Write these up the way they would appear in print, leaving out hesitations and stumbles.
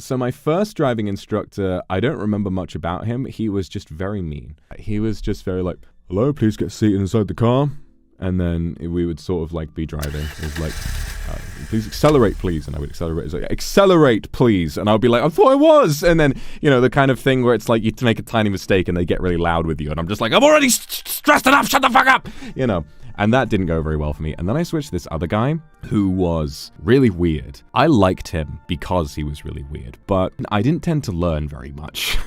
So my first driving instructor, I don't remember much about him. He was just very mean. He was just very like, hello, please get seated inside the car. And then we would sort of like be driving. It was like, please accelerate, please. And I would accelerate. It's like, accelerate, please. And I would be like, I thought I was. And then, you know, the kind of thing where it's like you make a tiny mistake and they get really loud with you. And I'm just like, I'm already stressed enough. Shut the fuck up. You know, and that didn't go very well for me. And then I switched to this other guy who was really weird. I liked him because he was really weird, but I didn't tend to learn very much.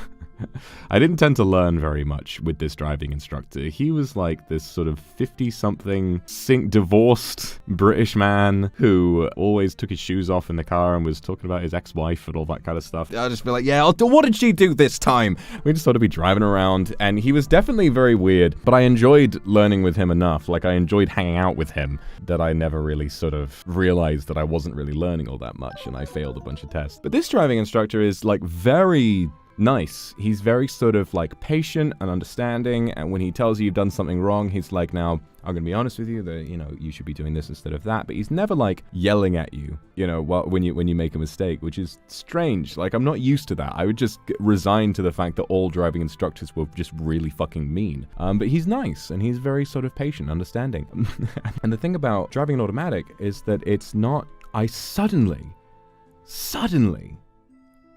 I didn't tend to learn very much with this driving instructor. He was like this sort of 50-something, divorced British man who always took his shoes off in the car and was talking about his ex-wife and all that kind of stuff. I'll just be like, yeah, what did she do this time? We just sort of be driving around, and he was definitely very weird, but I enjoyed learning with him enough. Like, I enjoyed hanging out with him that I never really sort of realized that I wasn't really learning all that much, and I failed a bunch of tests. But this driving instructor is like very nice. He's very sort of like patient and understanding, and when he tells you you've done something wrong, he's like, now, I'm gonna be honest with you that, you know, you should be doing this instead of that. But he's never like yelling at you, you know, when you make a mistake, which is strange. Like, I'm not used to that. I would just resign to the fact that all driving instructors were just really fucking mean. But he's nice, and he's very sort of patient, understanding. And the thing about driving an automatic is that it's not, I suddenly,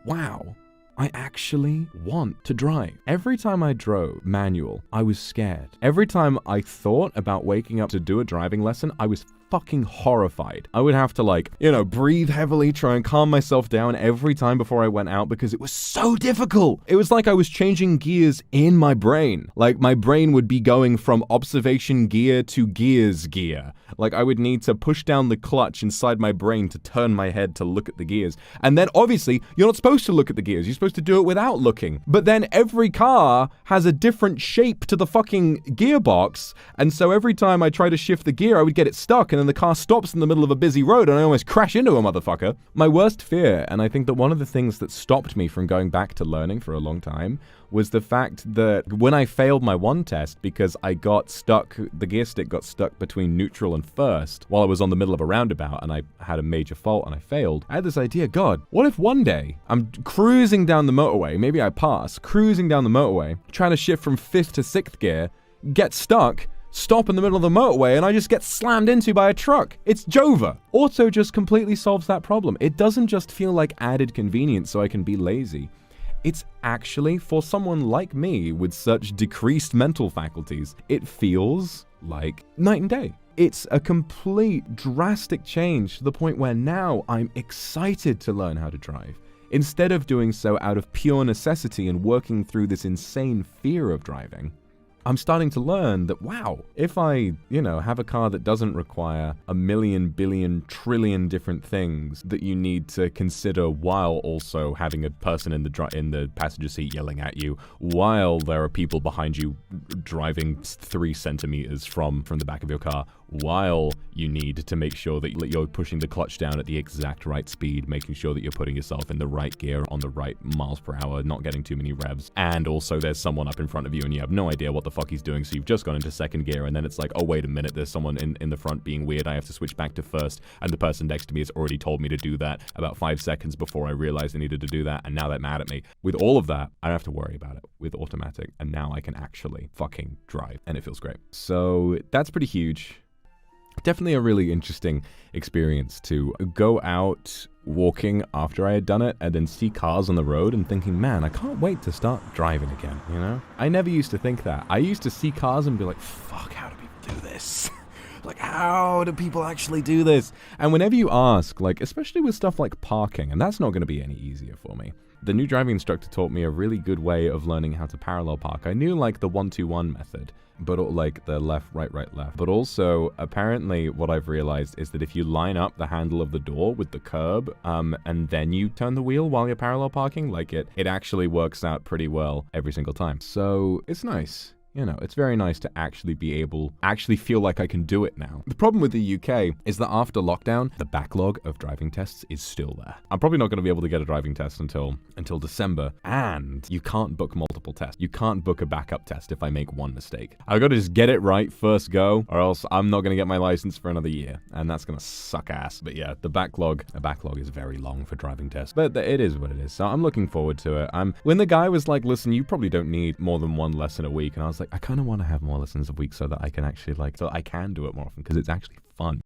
wow, I actually want to drive. Every time I drove manual, I was scared. Every time I thought about waking up to do a driving lesson, I was fucking horrified. I would have to, like, you know, breathe heavily, try and calm myself down every time before I went out because it was so difficult. It was like I was changing gears in my brain. Like, my brain would be going from observation gear to gears gear. Like, I would need to push down the clutch inside my brain to turn my head to look at the gears. And then, obviously, you're not supposed to look at the gears. You're supposed to do it without looking. But then every car has a different shape to the fucking gearbox. And so every time I try to shift the gear, I would get it stuck, and then the car stops in the middle of a busy road, and I almost crash into a motherfucker. My worst fear, and I think that one of the things that stopped me from going back to learning for a long time, was the fact that when I failed my one test because I got stuck, the gear stick got stuck between neutral and first while I was on the middle of a roundabout, and I had a major fault and I failed. I had this idea, God, what if one day I'm cruising down the motorway, maybe I pass, cruising down the motorway, trying to shift from 5th to 6th gear, get stuck, stop in the middle of the motorway, and I just get slammed into by a truck. It's Jova. Auto just completely solves that problem. It doesn't just feel like added convenience so I can be lazy. It's actually, for someone like me with such decreased mental faculties, it feels like night and day. It's a complete drastic change to the point where now I'm excited to learn how to drive, instead of doing so out of pure necessity and working through this insane fear of driving. I'm starting to learn that, wow, if I, you know, have a car that doesn't require a million, billion, trillion different things that you need to consider while also having a person in the passenger seat yelling at you, while there are people behind you driving 3 centimeters from the back of your car, while you need to make sure that you're pushing the clutch down at the exact right speed, making sure that you're putting yourself in the right gear on the right miles per hour, not getting too many revs, and also there's someone up in front of you and you have no idea what the fuck he's doing, so you've just gone into 2nd gear, and then it's like, oh, wait a minute, there's someone in the front being weird, I have to switch back to 1st, and the person next to me has already told me to do that about 5 seconds before I realized I needed to do that, and now they're mad at me. With all of that, I don't have to worry about it with automatic, and now I can actually fucking drive, and it feels great. So that's pretty huge. Definitely a really interesting experience to go out walking after I had done it and then see cars on the road and thinking, man, I can't wait to start driving again, you know? I never used to think that. I used to see cars and be like, fuck, how do people do this? Like, how do people actually do this? And whenever you ask, like, especially with stuff like parking, and that's not going to be any easier for me. The new driving instructor taught me a really good way of learning how to parallel park. I knew, like, the 1-2-1 method, but like the left, right, right, left. But also, apparently, what I've realized is that if you line up the handle of the door with the curb, and then you turn the wheel while you're parallel parking, like it actually works out pretty well every single time. So it's nice. You know, it's very nice to actually feel like I can do it now. The problem with the UK is that after lockdown, the backlog of driving tests is still there. I'm probably not going to be able to get a driving test until December, and you can't book multiple tests. You can't book a backup test if I make one mistake. I've got to just get it right first go, or else I'm not going to get my license for another year, and that's going to suck ass. But yeah, the backlog is very long for driving tests, but it is what it is. So I'm looking forward to it. When the guy was like, listen, you probably don't need more than one lesson a week, and I was like, I kind of want to have more lessons a week so that I can actually so I can do it more often, because it's actually fun.